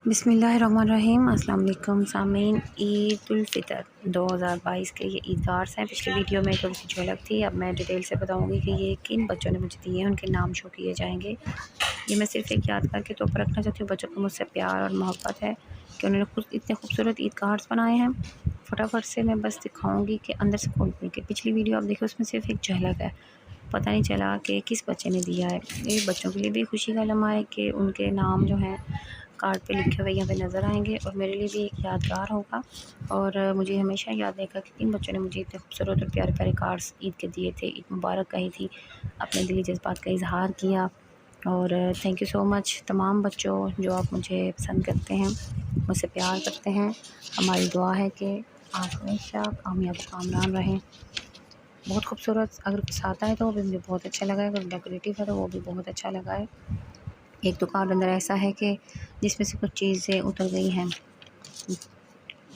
बिस्मिल्लाहिर्रहमानिर्रहीम। अस्सलाम वालेकुम सामीन। ईद-उल-फ़ितर 2022 के ये ईद कार्ड्स हैं। पिछली वीडियो में थोड़ी सी झलक थी, अब मैं डिटेल से बताऊंगी कि ये किन बच्चों ने मुझे दिए हैं, उनके नाम शो किए जाएंगे। ये मैं सिर्फ एक याद करके तो रखना चाहती हूँ। बच्चों को मुझसे प्यार और मोहब्बत है कि उन्होंने खुद इतने खूबसूरत ईद कार्ड्स बनाए हैं। फटाफट से मैं बस दिखाऊँगी कि अंदर से खोल के पिछली वीडियो आप देखिए, उसमें सिर्फ एक झलक है, पता नहीं चला कि किस बच्चे ने दिया है। ये बच्चों के लिए भी खुशी का लम्हा है कि उनके नाम जो हैं कार्ड पे लिखे हुए यहाँ पे नज़र आएंगे और मेरे लिए भी एक यादगार होगा। और मुझे हमेशा याद रहेगा कि किन बच्चों ने मुझे इतने खूबसूरत और प्यारे प्यारे कार्ड्स ईद के दिए थे। ईद मुबारक कही थी, अपने दिली जज्बात का इजहार किया। और थैंक यू सो मच तमाम बच्चों जो आप मुझे पसंद करते हैं, मुझसे प्यार करते हैं। हमारी दुआ है कि आप हमेशा कामयाब कामरान रहें। बहुत खूबसूरत, अगर कुछ आता है तो वो भी मुझे बहुत अच्छा लगा है, अगर डेकोरेटिव है तो वो भी बहुत अच्छा लगा है। एक तो कार्ड अंदर ऐसा है कि जिसमें से कुछ चीज़ें उतर गई हैं,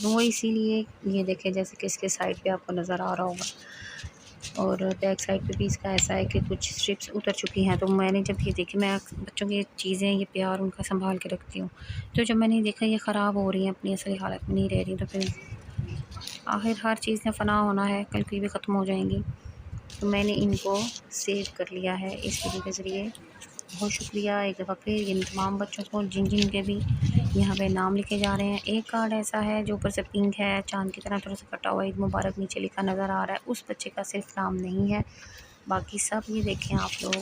वो इसीलिए ये देखें जैसे कि इसके साइड पे आपको नज़र आ रहा होगा, और बैक साइड पे भी इसका ऐसा है कि कुछ स्ट्रिप्स उतर चुकी हैं। तो मैंने जब ये देखी, मैं बच्चों की चीज़ें ये प्यार उनका संभाल के रखती हूँ, तो जब मैंने देखा ये ख़राब हो रही हैं, अपनी असली हालत में नहीं रह रही, तो फिर आखिर हर चीज़ ने फ़ना होना है, कल की भी ख़त्म हो जाएंगी। तो मैंने इनको सेव कर लिया है इस वीडियो के ज़रिए। बहुत शुक्रिया एक दफ़ा फिर इन तमाम बच्चों को जिन जिन के भी यहाँ पे नाम लिखे जा रहे हैं। एक कार्ड ऐसा है जो ऊपर से पिंक है, चांद की तरह थोड़ा सा कटा हुआ, ईद मुबारक नीचे लिखा नज़र आ रहा है। उस बच्चे का सिर्फ नाम नहीं है, बाकी सब ये देखें आप लोग,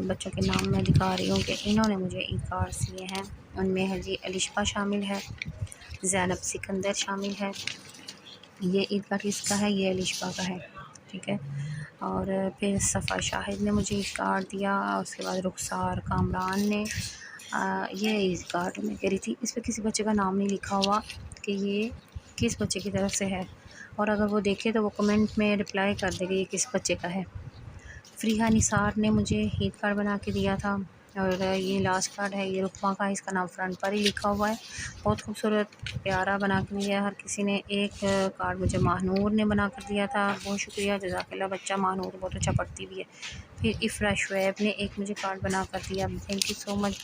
बच्चों के नाम मैं दिखा रही हूँ कि इन्होंने मुझे ईद कार्ड्स दिए हैं। उनमें है जी अलिशा शामिल है, ज़ैनब सिकंदर शामिल है। ये ईद कार्ड किसका है? ये अलिशा का है, ठीक है। और फिर सफ़ा शाहिद ने मुझे ईद कार्ड दिया, उसके बाद रुखसार कामरान ने ये ईद कार्ड मैं कह रही थी, इस पर किसी बच्चे का नाम नहीं लिखा हुआ कि ये किस बच्चे की तरफ से है, और अगर वो देखे तो वो कमेंट में रिप्लाई कर देगा ये किस बच्चे का है। फ़रीहा निसार ने मुझे ईद कार्ड बना के दिया था। और ये लास्ट कार्ड है, ये रुकमा का, इसका नाम फ्रंट पर ही लिखा हुआ है। बहुत खूबसूरत प्यारा बना के दिया है हर किसी ने। एक कार्ड मुझे महानूर ने बना कर दिया था, बहुत शुक्रिया, जज़ाकल्लाह। बच्चा महानूर बहुत अच्छा पढ़ती भी है। फिर इफ़रा शुएब ने एक मुझे कार्ड बना कर दिया, थैंक यू सो मच।